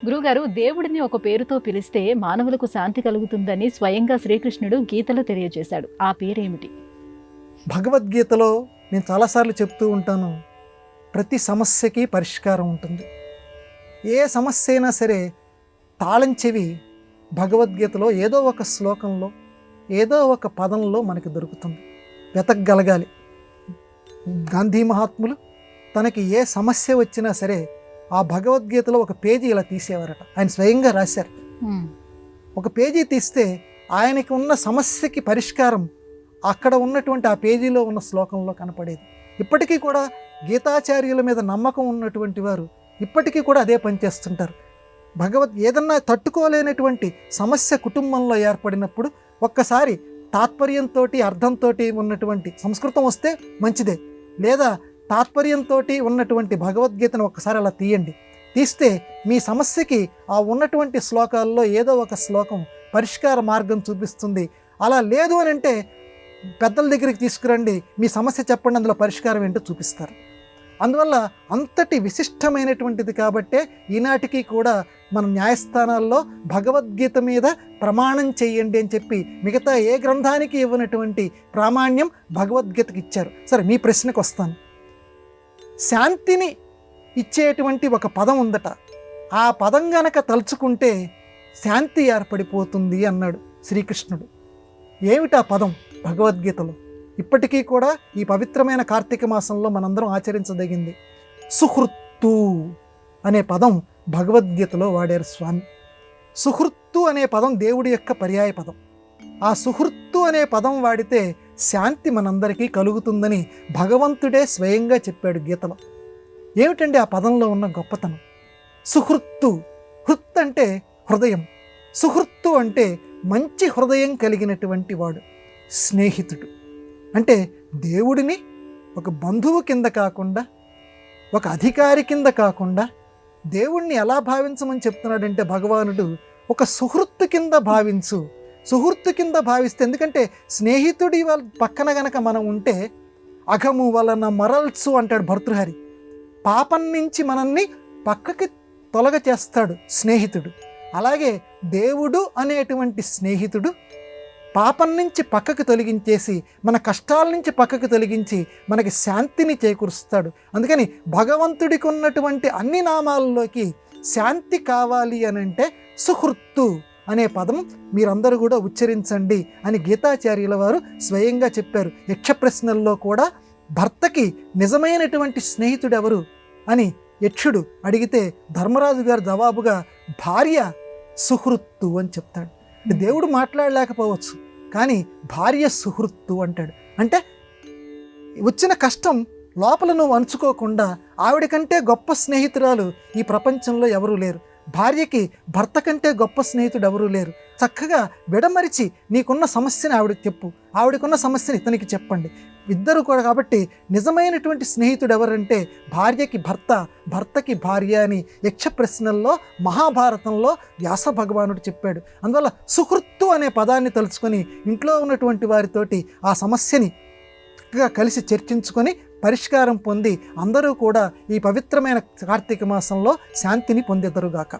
గురువుగారు, దేవుడిని ఒక పేరుతో పిలిస్తే మానవులకు శాంతి కలుగుతుందని స్వయంగా శ్రీకృష్ణుడు గీతలో తెలియజేశాడు. ఆ పేరేమిటి? భగవద్గీతలో నేను చాలాసార్లు చెప్తూ ఉంటాను, ప్రతి సమస్యకి పరిష్కారం ఉంటుంది. ఏ సమస్య అయినా సరే తాళం చెవి భగవద్గీతలో ఏదో ఒక శ్లోకంలో ఏదో ఒక పదంలో మనకి దొరుకుతుంది. వెతకగలగాలి. గాంధీ మహాత్ములు తనకి ఏ సమస్య వచ్చినా సరే ఆ భగవద్గీతలో ఒక పేజీ ఇలా తీసేవారట. ఆయన స్వయంగా రాశారు. ఒక పేజీ తీస్తే ఆయనకి ఉన్న సమస్యకి పరిష్కారం అక్కడ ఉన్నటువంటి ఆ పేజీలో ఉన్న శ్లోకంలో కనపడేది. ఇప్పటికీ కూడా గీతాచార్యుల మీద నమ్మకం ఉన్నటువంటి వారు ఇప్పటికీ కూడా అదే పనిచేస్తుంటారు. ఏదన్నా తట్టుకోలేనటువంటి సమస్య కుటుంబంలో ఏర్పడినప్పుడు ఒక్కసారి తాత్పర్యంతో అర్థంతో ఉన్నటువంటి సంస్కృతం వస్తే మంచిదే, లేదా తాత్పర్యంతో ఉన్నటువంటి భగవద్గీతను ఒక్కసారి అలా తీయండి. తీస్తే మీ సమస్యకి ఆ ఉన్నటువంటి శ్లోకాల్లో ఏదో ఒక శ్లోకం పరిష్కార మార్గం చూపిస్తుంది. అలా లేదు అని అంటే పెద్దల దగ్గరికి తీసుకురండి, మీ సమస్య చెప్పండి, అందులో పరిష్కారం ఏంటో చూపిస్తారు. అందువల్ల అంతటి విశిష్టమైనటువంటిది కాబట్టే ఈనాటికి కూడా మన న్యాయస్థానాల్లో భగవద్గీత మీద ప్రమాణం చేయండి అని చెప్పి మిగతా ఏ గ్రంథానికి ఇవ్వనటువంటి ప్రామాణ్యం భగవద్గీతకి ఇచ్చారు. సరే, మీ ప్రశ్నకు వస్తాను. శాంతిని ఇచ్చేటువంటి ఒక పదం ఉందట. ఆ పదం గనక తలుచుకుంటే శాంతి ఏర్పడిపోతుంది అన్నాడు శ్రీకృష్ణుడు. ఏమిటా పదం భగవద్గీతలో? ఇప్పటికీ కూడా ఈ పవిత్రమైన కార్తీక మాసంలో మనందరం ఆచరించదగింది. సుహృత్తు అనే పదం భగవద్గీతలో వాడారు స్వామి. సుహృత్తు అనే పదం దేవుడి యొక్క పర్యాయ పదం. ఆ సుహృత్తు అనే పదం వాడితే శాంతి మనందరికీ కలుగుతుందని భగవంతుడే స్వయంగా చెప్పాడు గీతలో. ఏమిటండి ఆ పదంలో ఉన్న గొప్పతనం? సుహృత్తు, హృత్ అంటే హృదయం, సుహృత్తు అంటే మంచి హృదయం కలిగినటువంటి వాడు, స్నేహితుడు. అంటే దేవుడిని ఒక బంధువు కింద కాకుండా, ఒక అధికారి కింద కాకుండా దేవుణ్ణి ఎలా భావించమని చెప్తున్నాడంటే భగవానుడు ఒక సుహృత్తు కింద భావించు. సుహృత్తు కింద భావిస్తే, ఎందుకంటే స్నేహితుడి పక్కన గనక మనం ఉంటే అఘము వలన మరల్చు అంటాడు భర్తృహరి. పాపం నుంచి మనల్ని పక్కకి తొలగ చేస్తాడు స్నేహితుడు. అలాగే దేవుడు అనేటువంటి స్నేహితుడు పాపం నుంచి పక్కకు తొలగించేసి మన కష్టాల నుంచి పక్కకు తొలగించి మనకి శాంతిని చేకూరుస్తాడు. అందుకని భగవంతుడికి ఉన్నటువంటి అన్ని నామాల్లోకి శాంతి కావాలి అని అంటే సుహృత్తు అనే పదం మీరందరూ కూడా ఉచ్చరించండి అని గీతాచార్యుల వారు స్వయంగా చెప్పారు. యక్ష ప్రశ్నల్లో కూడా భర్తకి నిజమైనటువంటి స్నేహితుడు ఎవరు అని యక్షుడు అడిగితే ధర్మరాజు గారు జవాబుగా భార్య సుహృత్తు అని చెప్తాడు. దేవుడు మాట్లాడలేకపోవచ్చు, కానీ భార్య సుహృత్తు అంటాడు. అంటే వచ్చిన కష్టం లోపల నువ్వు అంచుకోకుండా ఆవిడ కంటే గొప్ప స్నేహితురాలు ఈ ప్రపంచంలో ఎవరూ లేరు. భార్యకి భర్త కంటే గొప్ప స్నేహితుడు ఎవరూ లేరు. చక్కగా విడమరిచి నీకున్న సమస్యని ఆవిడకి చెప్పు, ఆవిడకున్న సమస్యని ఇతనికి చెప్పండి, ఇద్దరు కూడా. కాబట్టి నిజమైనటువంటి స్నేహితుడు ఎవరంటే భార్యకి భర్త, భర్తకి భార్య అని యక్ష ప్రశ్నల్లో మహాభారతంలో వ్యాస భగవానుడు చెప్పాడు. అందువల్ల సుహృత్తు అనే పదాన్ని తలుచుకొని ఇంట్లో ఉన్నటువంటి వారితోటి ఆ సమస్యని చక్కగా కలిసి చర్చించుకొని పరిష్కారం పొంది అందరూ కూడా ఈ పవిత్రమైన కార్తీక మాసంలో శాంతిని పొందెదరుగాక.